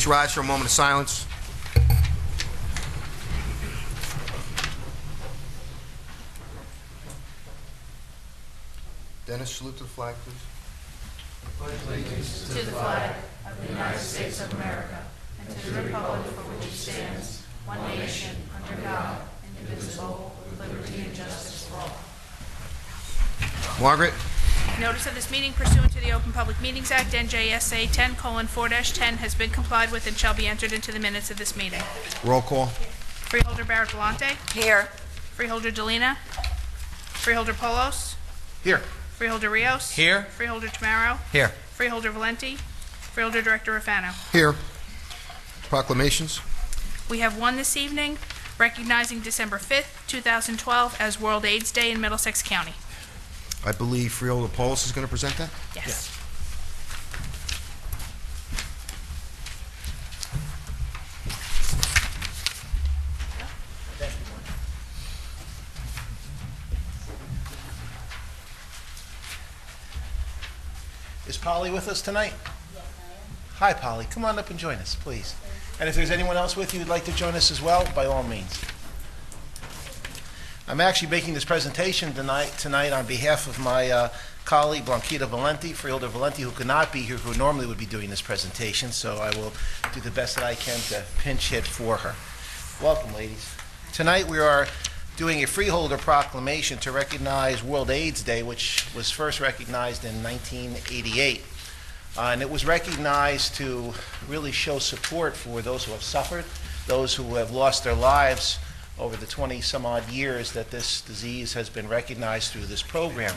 Please rise for a moment of silence. Dennis, salute to the flag, please. Pledge allegiance to the flag of the United States of America and to the republic for which it stands, one nation, under God, indivisible, with liberty and justice for all. Margaret. Notice of this meeting pursuant to the Open Public Meetings Act, NJSA 10:4-10, has been complied with and shall be entered into the minutes of this meeting. Roll call. Freeholder Barrett Galante. Here. Freeholder Delina. Freeholder Polos. Here. Freeholder Rios. Here. Freeholder Tamaro. Here. Freeholder Valenti. Freeholder Director Rafano. Here. Proclamations. We have one this evening recognizing December 5th, 2012 as World AIDS Day in Middlesex County. I believe Freeholder Polis is going to present that. Yes. Is Polly with us tonight? Yes, I am. Hi, Polly. Come on up and join us, please. And if there's anyone else with you who'd like to join us as well, by all means. I'm actually making this presentation tonight on behalf of my colleague, Blanquita Valenti, Freeholder Valenti, who could not be here, who normally would be doing this presentation, so I will do the best that I can to pinch hit for her. Welcome, ladies. Tonight we are doing a freeholder proclamation to recognize World AIDS Day, which was first recognized in 1988. And it was recognized to really show support for those who have suffered, those who have lost their lives over the 20-some-odd years that this disease has been recognized through this program.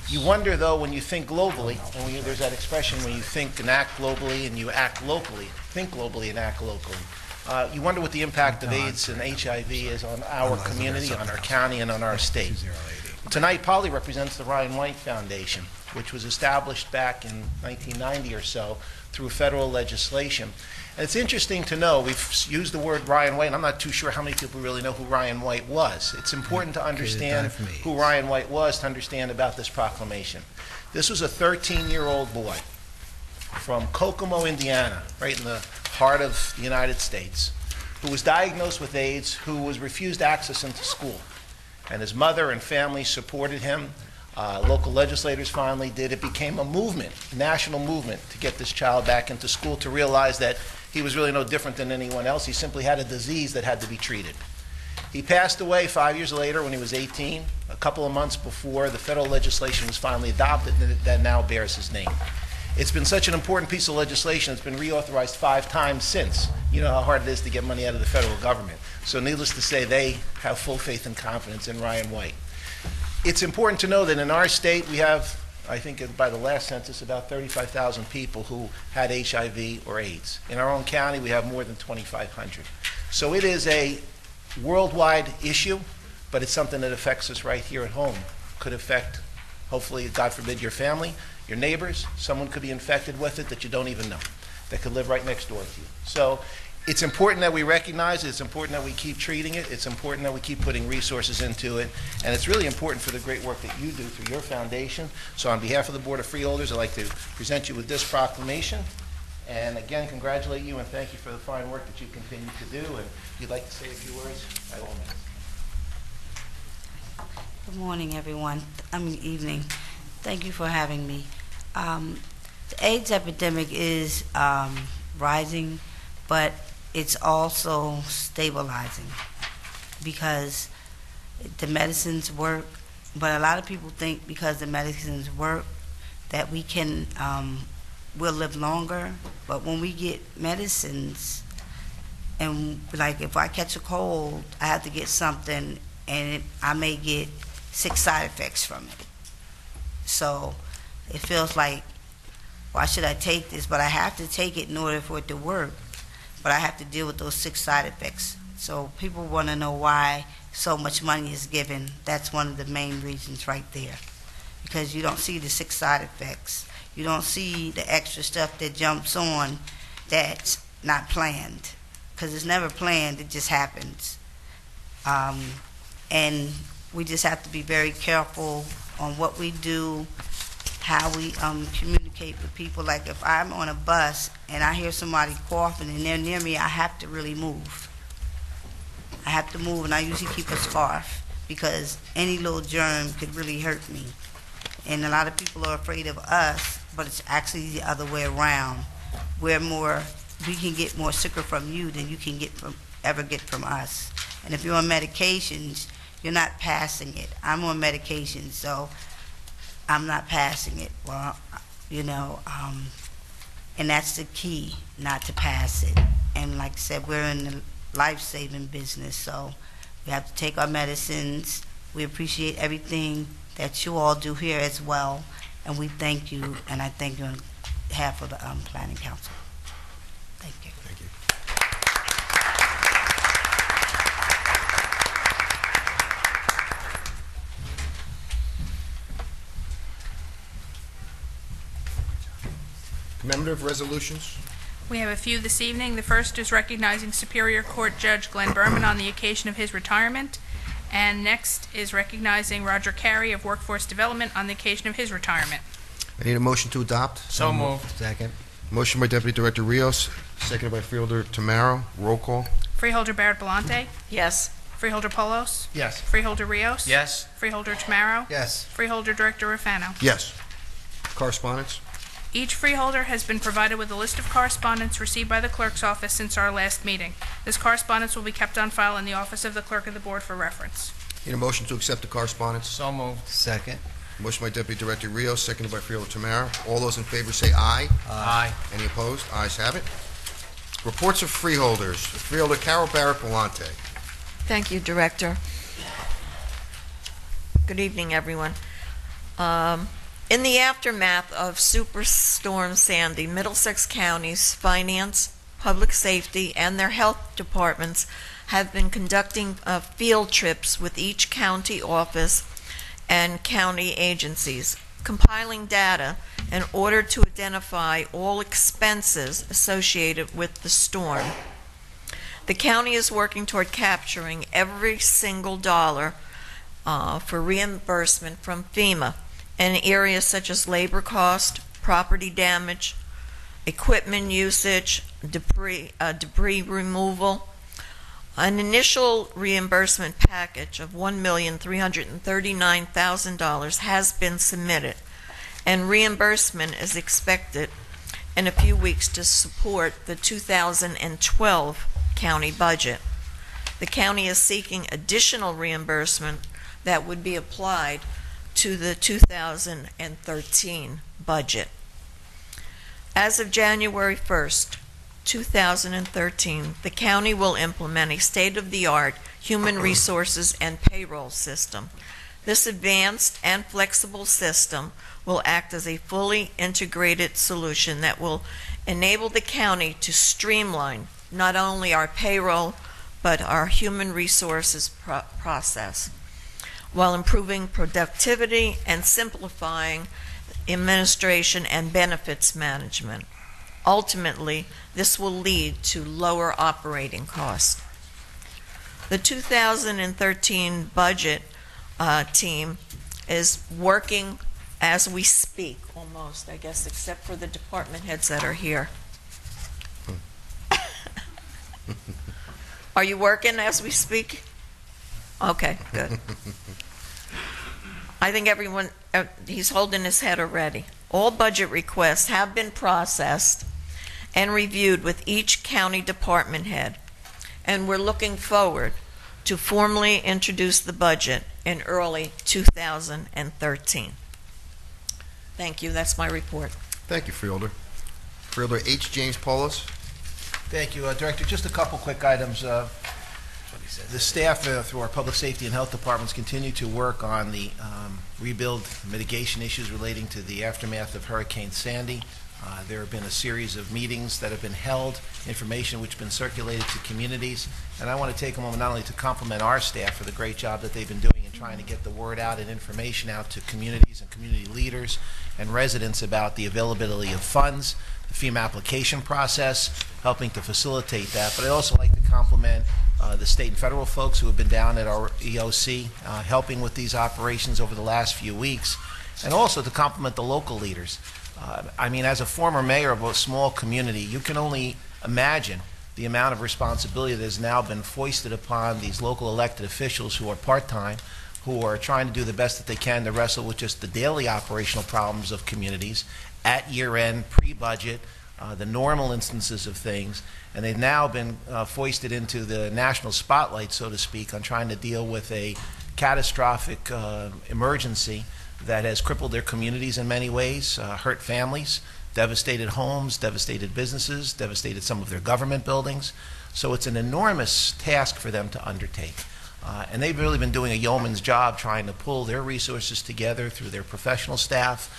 You wonder, though, when you think globally, and there's that expression when you think and act globally and you act locally, think globally and act locally. You wonder what the impact of AIDS and HIV is on our community, on our county, and on our state. Tonight, Polly represents the Ryan White Foundation, which was established back in 1990 or so through federal legislation. And it's interesting to know, we've used the word Ryan White, and I'm not too sure how many people really know who Ryan White was. It's important to understand who Ryan White was to understand about this proclamation. This was a 13-year-old boy from Kokomo, Indiana, right in the heart of the United States, who was diagnosed with AIDS, who was refused access into school. And his mother and family supported him. Local legislators finally did. It became a movement, a national movement, to get this child back into school, to realize that he was really no different than anyone else. He simply had a disease that had to be treated. He passed away 5 years later when he was 18, a couple of months before the federal legislation was finally adopted that now bears his name. It's been such an important piece of legislation, it's been reauthorized 5 times since. You know how hard it is to get money out of the federal government. So needless to say, they have full faith and confidence in Ryan White. It's important to know that in our state we have, I think by the last census, about 35,000 people who had HIV or AIDS. In our own county, we have more than 2,500. So it is a worldwide issue, but it's something that affects us right here at home. Could affect, hopefully, God forbid, your family, your neighbors. Someone could be infected with it that you don't even know, that could live right next door to you. So it's important that we recognize it. It's important that we keep treating it. It's important that we keep putting resources into it. And it's really important for the great work that you do through your foundation. So on behalf of the Board of Freeholders, I'd like to present you with this proclamation. And again, congratulate you and thank you for the fine work that you continue to do. And if you'd like to say a few words, by all means. Good morning, everyone. Evening. Thank you for having me. The AIDS epidemic is rising, but it's also stabilizing because the medicines work. But a lot of people think because the medicines work that we can, we'll live longer. But when we get medicines, and like if I catch a cold, I have to get something, and I may get 6 side effects from it. So it feels like, why should I take this? But I have to take it in order for it to work. But I have to deal with those 6 side effects. So people want to know why so much money is given. That's one of the main reasons right there. Because you don't see the 6 side effects. You don't see the extra stuff that jumps on that's not planned. Because it's never planned, it just happens. And we just have to be very careful on what we do, how we communicate with people. Like if I'm on a bus and I hear somebody coughing and they're near me, I have to really move. I have to move, and I usually keep a scarf because any little germ could really hurt me. And a lot of people are afraid of us, but it's actually the other way around. We can get more sicker from you than you can ever get from us. And if you're on medications, you're not passing it. I'm on medication, so I'm not passing it. Well, and that's the key, not to pass it. And like I said, we're in the life-saving business, so we have to take our medicines. We appreciate everything that you all do here as well, and we thank you, and I thank you on behalf of the Planning Council. Thank you. Thank you. Commemorative resolutions. We have a few this evening. The first is recognizing Superior Court Judge Glenn Berman on the occasion of his retirement. And next is recognizing Roger Carey of Workforce Development on the occasion of his retirement. I need a motion to adopt. So moved. Second. Motion by Deputy Director Rios, seconded by Freeholder Tamaro. Roll call. Freeholder Barrett Belante, Yes. Freeholder Polos, Yes. Freeholder Rios. Yes. Freeholder Tamaro. Yes. Freeholder Director Rafano. Yes. Correspondence. Each freeholder has been provided with a list of correspondence received by the clerk's office since our last meeting. This correspondence will be kept on file in the office of the clerk of the board for reference. Need a motion to accept the correspondence. So moved. Second. Motion by Deputy Director Rios, seconded by Freeholder Tamaro. All those in favor say aye. Aye. Any opposed? Ayes have it. Reports of freeholders. Freeholder Carol Barrett Belante. Thank you, Director. Good evening, everyone. In the aftermath of Superstorm Sandy, Middlesex County's finance, public safety, and their health departments have been conducting field trips with each county office and county agencies, compiling data in order to identify all expenses associated with the storm. The county is working toward capturing every single dollar for reimbursement from FEMA in areas such as labor cost, property damage, equipment usage, debris removal. An initial reimbursement package of $1,339,000 has been submitted, and reimbursement is expected in a few weeks to support the 2012 county budget. The county is seeking additional reimbursement that would be applied to the 2013 budget. As of January 1st, 2013, the county will implement a state-of-the-art human resources and payroll system. This advanced and flexible system will act as a fully integrated solution that will enable the county to streamline not only our payroll, but our human resources process, while improving productivity and simplifying administration and benefits management. Ultimately, this will lead to lower operating costs. The 2013 budget team is working as we speak, almost, I guess, except for the department heads that are here. Are you working as we speak? Okay, good. I think everyone, he's holding his head already. All budget requests have been processed and reviewed with each county department head, and we're looking forward to formally introduce the budget in early 2013. Thank you. That's my report. Thank you, Freeholder. Freeholder H. James Paulos. Thank you, Director. Just a couple quick items. The staff through our public safety and health departments continue to work on the rebuild mitigation issues relating to the aftermath of Hurricane Sandy. There have been a series of meetings that have been held, information which has been circulated to communities, and I want to take a moment not only to compliment our staff for the great job that they've been doing in trying to get the word out and information out to communities and community leaders and residents about the availability of funds, the FEMA application process, helping to facilitate that. But I'd also like to compliment the state and federal folks who have been down at our EOC helping with these operations over the last few weeks. and also to compliment the local leaders. I mean, as a former mayor of a small community, you can only imagine the amount of responsibility that has now been foisted upon these local elected officials who are part-time, who are trying to do the best that they can to wrestle with just the daily operational problems of communities at year-end, pre-budget, the normal instances of things, and they've now been foisted into the national spotlight, so to speak, on trying to deal with a catastrophic emergency that has crippled their communities in many ways, hurt families, devastated homes, devastated businesses, devastated some of their government buildings. So it's an enormous task for them to undertake. And they've really been doing a yeoman's job trying to pull their resources together through their professional staff,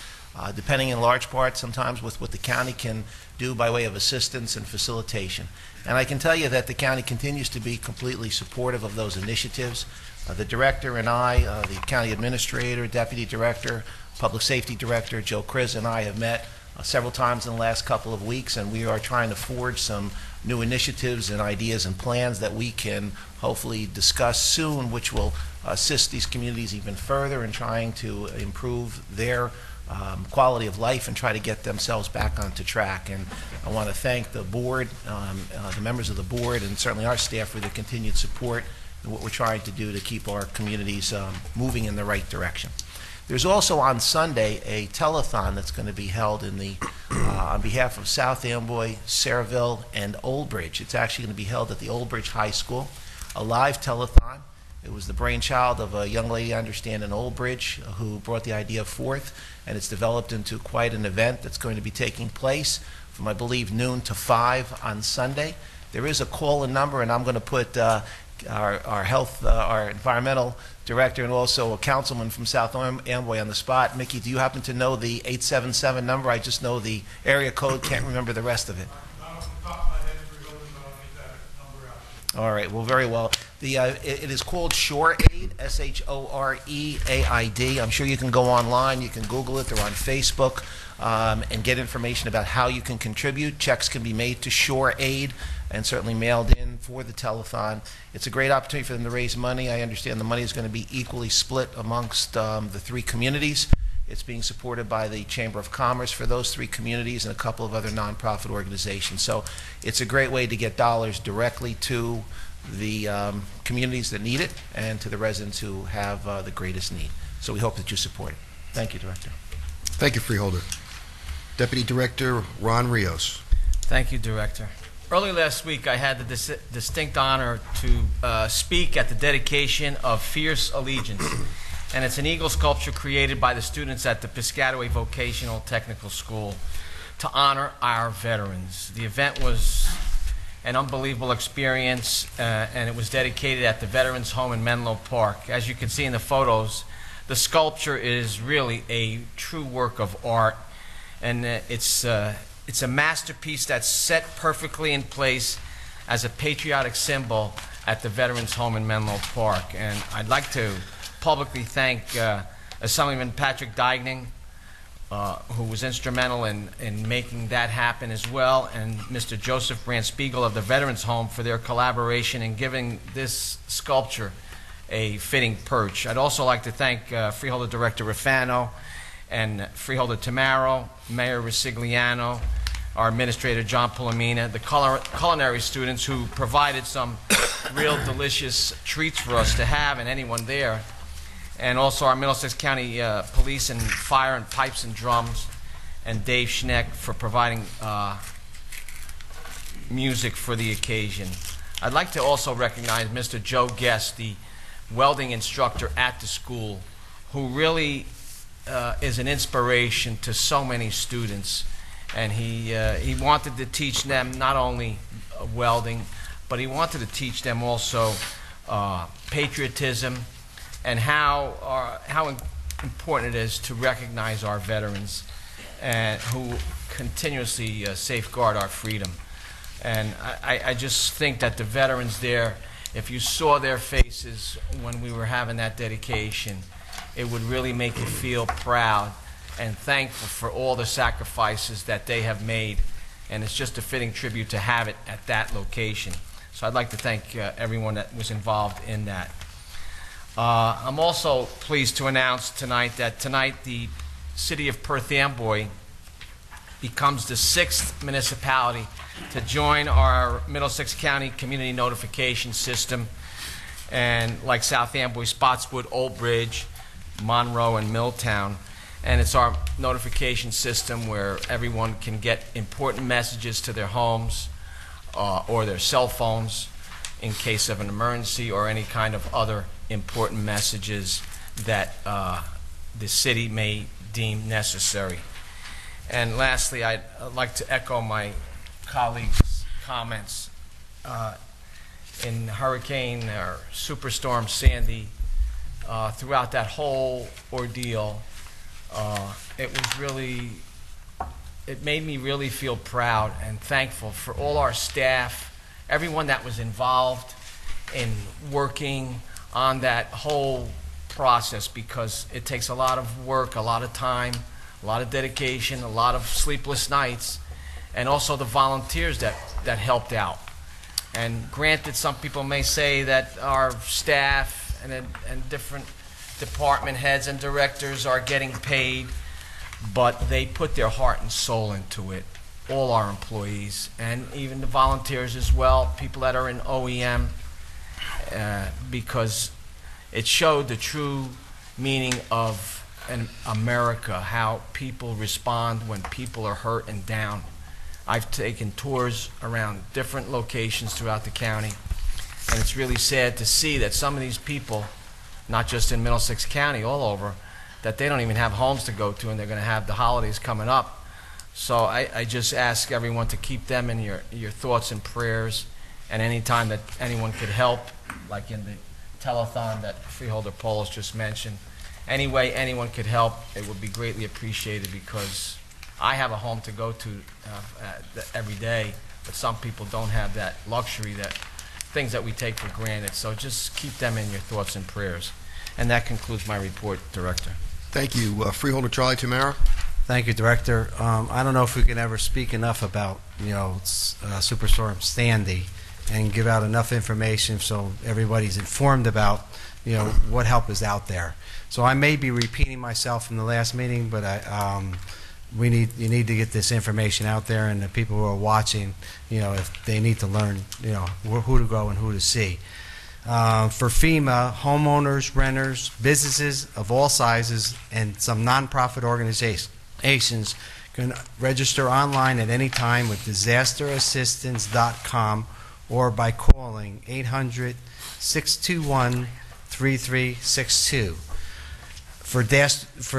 depending in large part sometimes with what the county can do by way of assistance and facilitation. And I can tell you that the county continues to be completely supportive of those initiatives. The director and I, the county administrator, deputy director, public safety director, Joe Kriz, and I have met several times in the last couple of weeks, and we are trying to forge some new initiatives and ideas and plans that we can hopefully discuss soon, which will assist these communities even further in trying to improve their quality of life and try to get themselves back onto track. And I want to thank the board, the members of the board, and certainly our staff for their continued support in what we're trying to do to keep our communities moving in the right direction. There's also on Sunday a telethon that's going to be held in the on behalf of South Amboy, Saraville, and Old Bridge. It's actually going to be held at the Old Bridge High School, a live telethon. It was the brainchild of a young lady, I understand, in Old Bridge who brought the idea forth, and it's developed into quite an event that's going to be taking place from, I believe, noon to 5 on Sunday. There is a call-in number, and I'm going to put our environmental director and also a councilman from South Amboy on the spot. Mickey, do you happen to know the 877 number? I just know the area code, can't remember the rest of it. Not off the top of my head, but I'll get that number out. All right, well, very well. It is called Shore Aid, SHOREAID. I'm sure you can go online, you can Google it, they're on Facebook, and get information about how you can contribute. Checks can be made to Shore Aid and certainly mailed in for the telethon. It's a great opportunity for them to raise money. I understand the money is going to be equally split amongst the 3 communities. It's being supported by the Chamber of Commerce for those 3 communities and a couple of other nonprofit organizations. So it's a great way to get dollars directly to the communities that need it and to the residents who have the greatest need. So we hope that you support it. Thank you, Director. Thank you, Freeholder. Deputy Director Ron Rios. Thank you, Director. Early last week, I had the distinct honor to speak at the dedication of Fierce Allegiance, and it's an eagle sculpture created by the students at the Piscataway Vocational Technical School to honor our veterans. The event was an unbelievable experience, and it was dedicated at the Veterans Home in Menlo Park. As you can see in the photos, the sculpture is really a true work of art, and it's a masterpiece that's set perfectly in place as a patriotic symbol at the Veterans Home in Menlo Park. And I'd like to publicly thank Assemblyman Patrick Digning, who was instrumental in making that happen as well, and Mr. Joseph Brand-Spiegel of the Veterans Home for their collaboration in giving this sculpture a fitting perch. I'd also like to thank Freeholder Director Rafano and Freeholder Tamaro, Mayor Resigliano, our Administrator John Pulamina, the culinary students who provided some real delicious treats for us to have and anyone there, and also our Middlesex County Police and Fire and Pipes and Drums, and Dave Schneck for providing music for the occasion. I'd like to also recognize Mr. Joe Guest, the welding instructor at the school, who really is an inspiration to so many students. And he wanted to teach them not only welding, but he wanted to teach them also patriotism and how important it is to recognize our veterans and who continuously safeguard our freedom. And I just think that the veterans there, if you saw their faces when we were having that dedication, it would really make you feel proud and thankful for all the sacrifices that they have made, and it's just a fitting tribute to have it at that location. So I'd like to thank everyone that was involved in that. I'm also pleased to announce tonight that the city of Perth Amboy becomes the 6th municipality to join our Middlesex County community notification system. And like South Amboy, Spotswood, Old Bridge, Monroe, and Milltown. And it's our notification system where everyone can get important messages to their homes or their cell phones in case of an emergency or any kind of other important messages that the city may deem necessary. And lastly, I'd like to echo my colleagues' comments. In Hurricane or Superstorm Sandy, throughout that whole ordeal, it made me really feel proud and thankful for all our staff, everyone that was involved in working on that whole process, because it takes a lot of work, a lot of time, a lot of dedication, a lot of sleepless nights, and also the volunteers that helped out. And granted, some people may say that our staff and different department heads and directors are getting paid, but they put their heart and soul into it, all our employees, and even the volunteers as well, people that are in OEM, because it showed the true meaning of America, how people respond when people are hurt and down. I've taken tours around different locations throughout the county, and it's really sad to see that some of these people, not just in Middlesex County, all over, that they don't even have homes to go to, and they're going to have the holidays coming up. So I just ask everyone to keep them in your thoughts and prayers, and any time that anyone could help, like in the telethon that Freeholder Polis just mentioned, any way anyone could help, it would be greatly appreciated, because I have a home to go to every day, but some people don't have that luxury, that things that we take for granted. So just keep them in your thoughts and prayers. And that concludes my report, Director. Thank you. Freeholder Charlie Tamara. Thank you, Director. I don't know if we can ever speak enough about, Superstorm Sandy and give out enough information so everybody's informed about, what help is out there. So I may be repeating myself from the last meeting, but you need to get this information out there, and the people who are watching, if they need to learn, who to go and who to see. For FEMA, homeowners, renters, businesses of all sizes, and some nonprofit organizations can register online at any time with disasterassistance.com or by calling 800-621-3362. For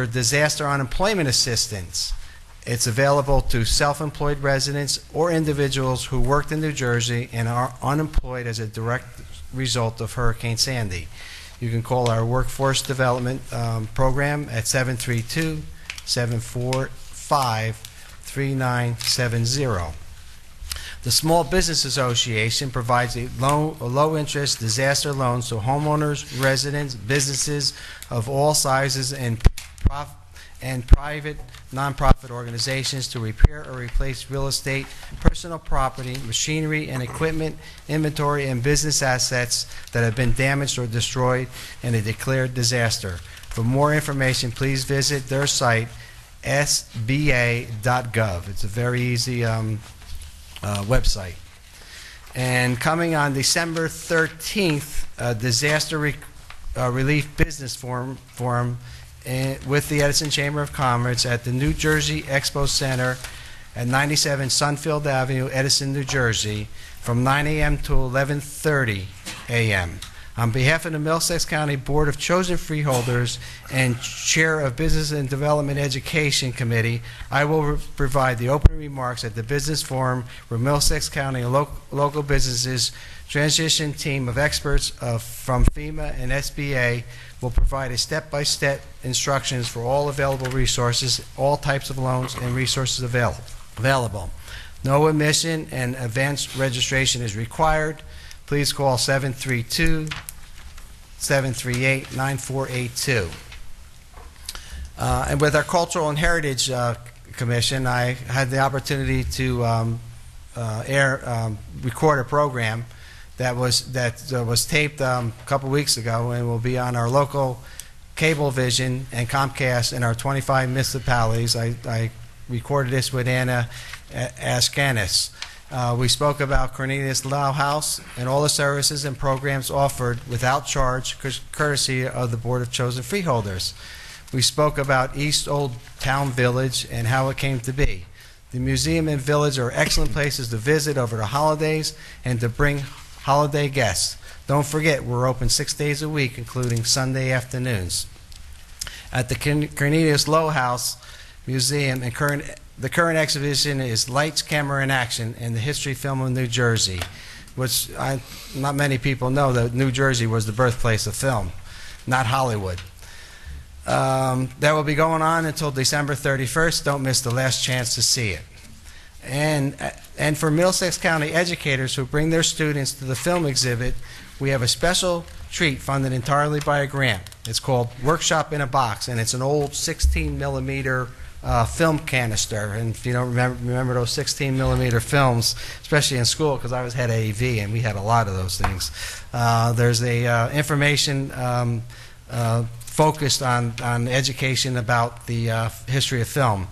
disaster unemployment assistance, it's available to self-employed residents or individuals who worked in New Jersey and are unemployed as a direct result of Hurricane Sandy. You can call our workforce development program at 732-745-3970. The Small Business Association provides a low-interest disaster loans to homeowners, residents, businesses of all sizes, and private nonprofit organizations to repair or replace real estate, personal property, machinery and equipment, inventory, and business assets that have been damaged or destroyed in a declared disaster. For more information, please visit their site, sba.gov. It's a very easy website. And coming on December 13th, a disaster relief business forum with the Edison Chamber of Commerce at the New Jersey Expo Center at 97 Sunfield Avenue, Edison, New Jersey, from 9 a.m. to 11:30 a.m. On behalf of the Middlesex County Board of Chosen Freeholders and Chair of Business and Development Education Committee, I will provide the opening remarks at the Business Forum, where Middlesex County and local businesses transition team of experts from FEMA and SBA will provide a step-by-step instructions for all available resources, all types of loans and resources available. No admission and advance registration is required. Please call 732-738-9482. And with our Cultural and Heritage Commission, I had the opportunity to record a program that was taped a couple weeks ago and will be on our local Cablevision, and Comcast in our 25 municipalities. I recorded this with Anna Ashkanis. We spoke about Cornelius Lau House and all the services and programs offered without charge, courtesy of the Board of Chosen Freeholders. We spoke about East Old Town Village and how it came to be. The museum and village are excellent places to visit over the holidays and to bring holiday guests. Don't forget, we're open 6 days a week, including Sunday afternoons. At the Cornelius Low House Museum, and the current exhibition is Lights, Camera, and Action in the History Film of New Jersey, which not many people know that New Jersey was the birthplace of film, not Hollywood. That will be going on until December 31st. Don't miss the last chance to see it. And for Middlesex County educators who bring their students to the film exhibit, we have a special treat funded entirely by a grant. It's called Workshop in a Box, and it's an old 16-millimeter film canister. And if you don't remember those 16-millimeter films, especially in school, because I was head AV and we had a lot of those things. There's a information focused on education about the history of film.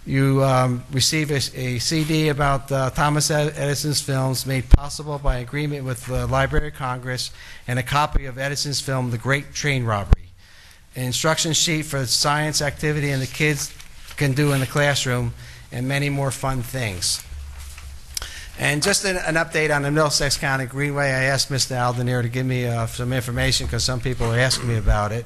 You receive a CD about Thomas Edison's films made possible by agreement with the Library of Congress, and a copy of Edison's film, The Great Train Robbery. An instruction sheet for science activity and the kids can do in the classroom, and many more fun things. And just an update on the Middlesex County Greenway. I asked Mr. Aldenier to give me some information because some people are asking me about it.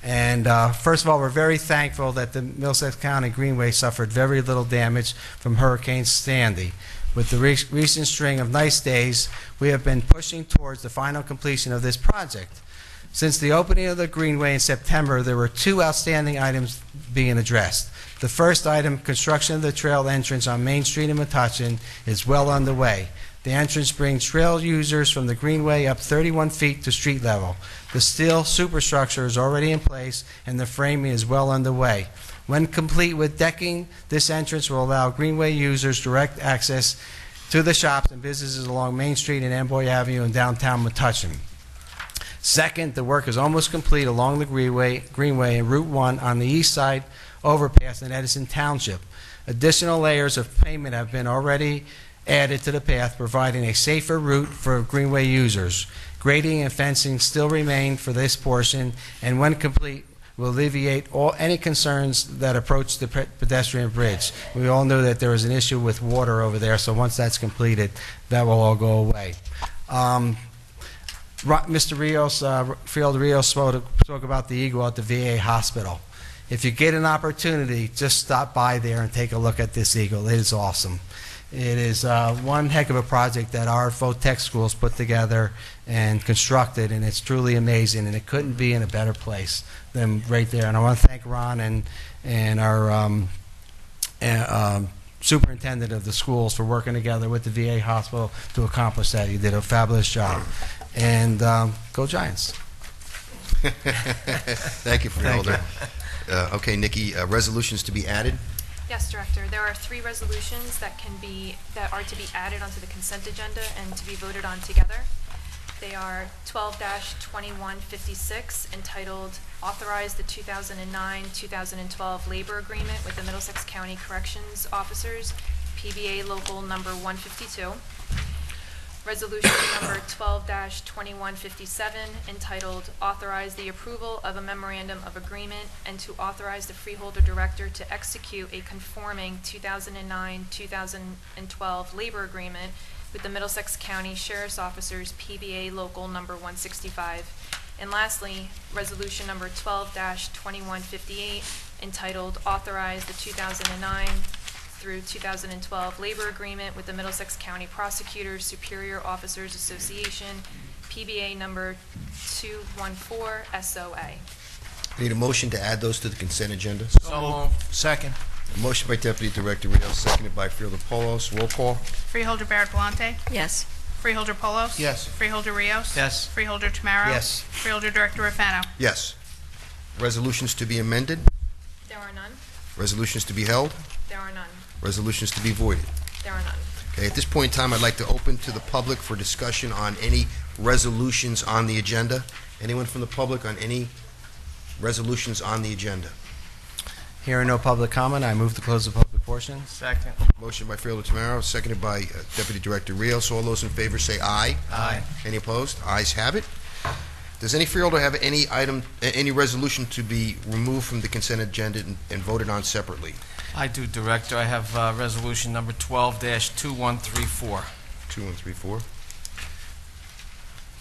And first of all, we're very thankful that the Middlesex County Greenway suffered very little damage from Hurricane Sandy. With the recent string of nice days, we have been pushing towards the final completion of this project. Since the opening of the Greenway in September, there were 2 outstanding items being addressed. The first item, construction of the trail entrance on Main Street in Metuchen, is well underway. The entrance brings trail users from the Greenway up 31 feet to street level. The steel superstructure is already in place, and the framing is well underway. When complete with decking, this entrance will allow Greenway users direct access to the shops and businesses along Main Street and Amboy Avenue in downtown Metuchen. Second, the work is almost complete along the Greenway and Route 1 on the east side overpass in Edison Township. Additional layers of pavement have been already added to the path, providing a safer route for Greenway users. Grading and fencing still remain for this portion, and when complete, will alleviate any concerns that approach the pedestrian bridge. We all know that there was an issue with water over there, so once that's completed, that will all go away. Mr. Rios, Freeholder Rios spoke about the Eagle at the VA hospital. If you get an opportunity, just stop by there and take a look at this Eagle. It is awesome. It is one heck of a project that our Votech schools put together and constructed, and it's truly amazing, and it couldn't be in a better place than right there. And I want to thank Ron and our superintendent of the schools for working together with the VA hospital to accomplish that. You did a fabulous job. And go Giants. Thank you, Freeholder. Okay, Nikki, resolutions to be added? Yes, Director. There are 3 resolutions that are to be added onto the consent agenda and to be voted on together. They are 12-2156, entitled Authorize the 2009-2012 Labor Agreement with the Middlesex County Corrections Officers, PBA Local Number 152. Resolution number 12-2157, entitled Authorize the Approval of a Memorandum of Agreement and to authorize the Freeholder Director to execute a conforming 2009-2012 labor agreement with the Middlesex County Sheriff's Officers, PBA Local Number 165. And lastly, Resolution number 12-2158, entitled Authorize the 2009 through 2012 labor agreement with the Middlesex County Prosecutors Superior Officers Association, PBA number 214 SOA. Need a motion to add those to the consent agenda? So moved. Second. A motion by Deputy Director Rios, seconded by Freeholder Polos. Roll call. Freeholder Barrett-Belante. Yes. Freeholder Polos. Yes. Freeholder Rios. Yes. Freeholder Tamaro. Yes. Freeholder Director Rafano. Yes. Resolutions to be amended? There are none. Resolutions to be held? There are none. Resolutions to be voided? There are none. Okay, at this point in time, I'd like to open to the public for discussion on any resolutions on the agenda. Anyone from the public on any Resolutions on the agenda. Hearing no public comment, I move to close the public portion. Second. Motion by Freeholder Tamaro, seconded by Deputy Director Rios. All those in favor say aye. Aye. Any opposed? Ayes have it. Does any freeholder have any resolution to be removed from the consent agenda and voted on separately? I do, Director. I have resolution number 12-2134. 2134.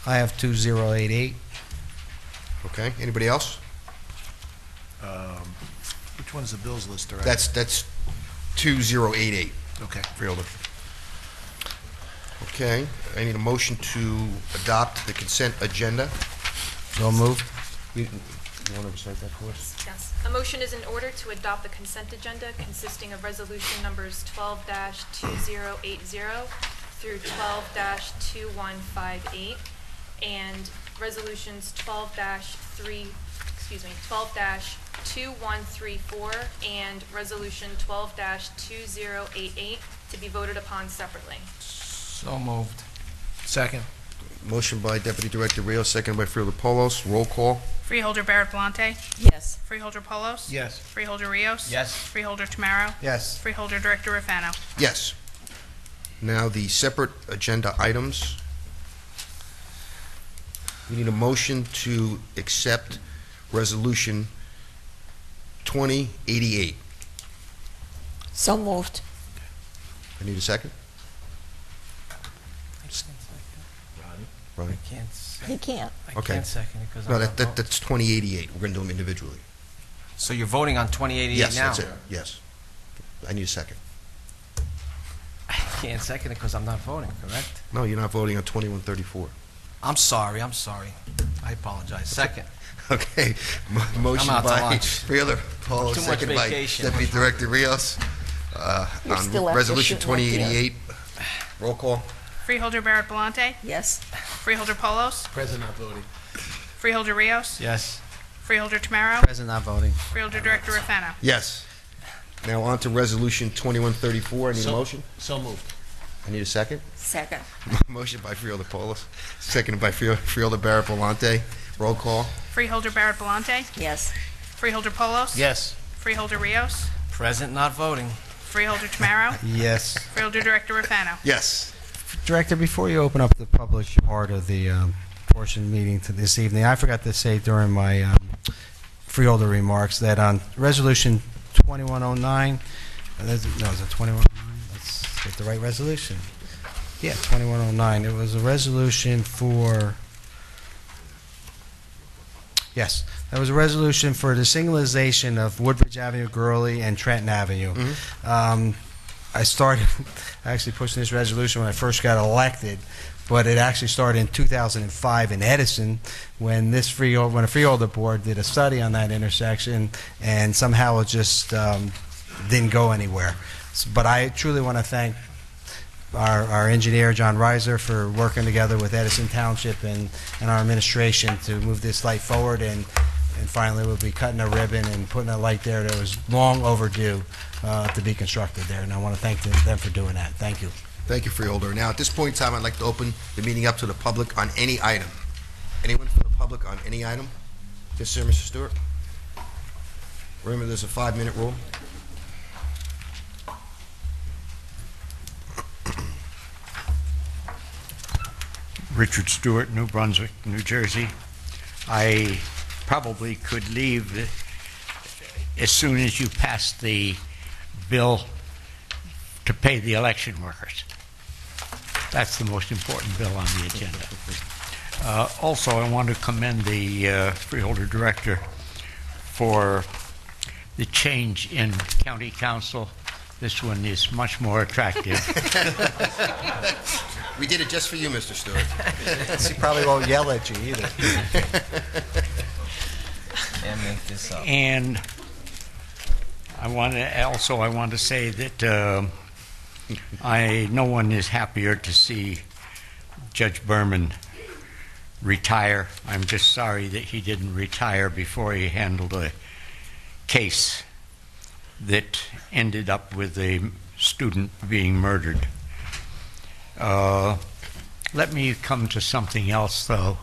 I have 2088. Okay. Anybody else? Which one's the bills list, Director? That's 2088, Okay. freeholder. Okay. I need a motion to adopt the consent agenda. So moved. You want to recite that for us? Yes. A motion is in order to adopt the consent agenda consisting of resolution numbers 12-2080 through 12-2158 and resolutions 12-2134 and resolution 12-2088 to be voted upon separately. So moved. Second. Motion by Deputy Director Rios, seconded by Freeholder Polos. Roll call. Freeholder Barrett Blante. Yes. Freeholder Polos. Yes. Freeholder Rios. Yes. Freeholder Tamaro. Yes. Freeholder Director Rafano. Yes. Now, the separate agenda items. We need a motion to accept Resolution 2088. So moved. I need a second. Ronnie? I can't second. He can't. I Okay. can't second it because No, I'm not voting. that's 2088. We're going to do them individually. So you're voting on 2088 Yes, now? that's it. Yes. I need a second. I can't second it because I'm not voting, correct? No, you're not voting on 2134. I'm sorry. I apologize. Second. Okay. Motion I'm out to by lunch. Freeholder Paulo, Too much second by vacation. Deputy Director Rios. still On after Resolution shooting like 2088. Roll call. Freeholder Barrett Blante. Yes. Freeholder Polos. Present not voting. Freeholder Rios. Yes. Freeholder Tamaro. Present not voting. Freeholder Director Rafano. Yes. Now on to Resolution 2134. I need a motion. So moved. I need a second. Second. Motion by Freeholder Paulos, seconded by Freeholder Barrett Volante. Roll call. Freeholder Barrett Blante. Yes. Freeholder Polos. Yes. Freeholder Rios. Present, not voting. Freeholder Tamaro. Yes. Freeholder Director Rafano. Yes. Director, before you open up the public part of the portion meeting to this evening, I forgot to say during my freeholder remarks that on Resolution 2109, no, is it 2109? Let's get the right resolution. Yeah, 2109. It was a resolution for, yes, that was a resolution for the signalization of Woodbridge Avenue, Gurley, and Trenton Avenue. I started actually pushing this resolution when I first got elected, but it actually started in 2005 in Edison when a freeholder board did a study on that intersection, and somehow it just didn't go anywhere. But I truly want to thank our engineer, John Reiser, for working together with Edison Township and our administration to move this light forward, and finally we'll be cutting a ribbon and putting a light there that was long overdue to be constructed there, and I want to thank them for doing that. Thank you. Thank you, Freeholder. Now, at this point in time, I'd like to open the meeting up to the public on any item. Anyone from the public on any item? Yes, sir, Mr. Stewart? Remember, there's a 5-minute rule. Richard Stewart, New Brunswick, New Jersey. I probably could leave as soon as you pass the bill to pay the election workers. That's the most important bill on the agenda. Also, I want to commend the Freeholder Director for the change in County Council. This one is much more attractive. We did it just for you, Mr. Stewart. She probably won't yell at you either. And make this up. And I want to say that no one is happier to see Judge Berman retire. I'm just sorry that he didn't retire before he handled a case that ended up with a student being murdered. Let me come to something else, though,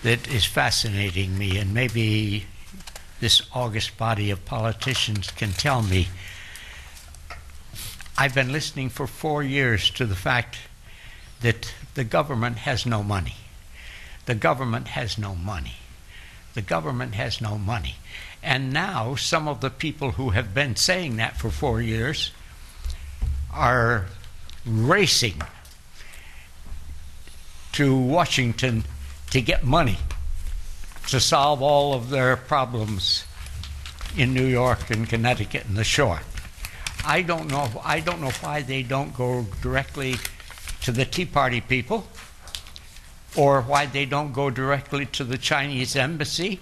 that is fascinating me, and maybe this august body of politicians can tell me. I've been listening for 4 years to the fact that the government has no money. The government has no money. The government has no money. And now some of the people who have been saying that for 4 years are racing to Washington to get money to solve all of their problems in New York and Connecticut and the shore. I don't know why they don't go directly to the Tea Party people, or why they don't go directly to the Chinese embassy,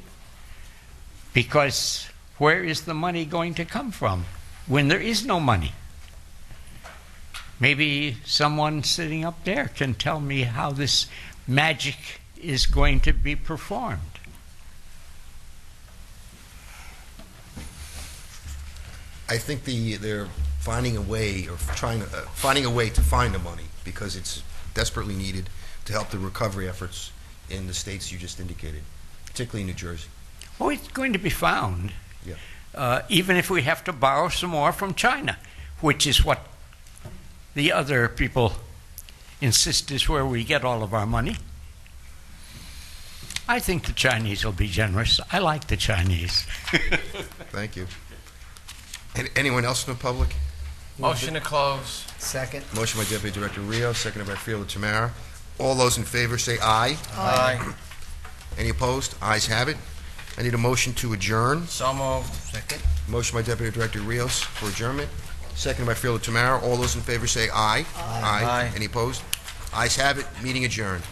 because where is the money going to come from when there is no money? Maybe someone sitting up there can tell me how this magic is going to be performed. I think they're finding a way, or finding a way to find the money, because it's desperately needed to help the recovery efforts in the states you just indicated, particularly New Jersey. Oh, it's going to be found. Yeah. Even if we have to borrow some more from China, which is what the other people insist is where we get all of our money. I think the Chinese will be generous. I like the Chinese. Thank you. Anyone else from the public? Motion to close. Second. Motion by Deputy Director Rios, seconded by Freeholder Tamara. All those in favor say aye. Aye. Any opposed? Ayes have it. I need a motion to adjourn. So moved. Second. Motion by Deputy Director Rios for adjournment, seconded by Freeholder Tamara. All those in favor say aye. Aye. Any opposed? Ayes have it. Meeting adjourned.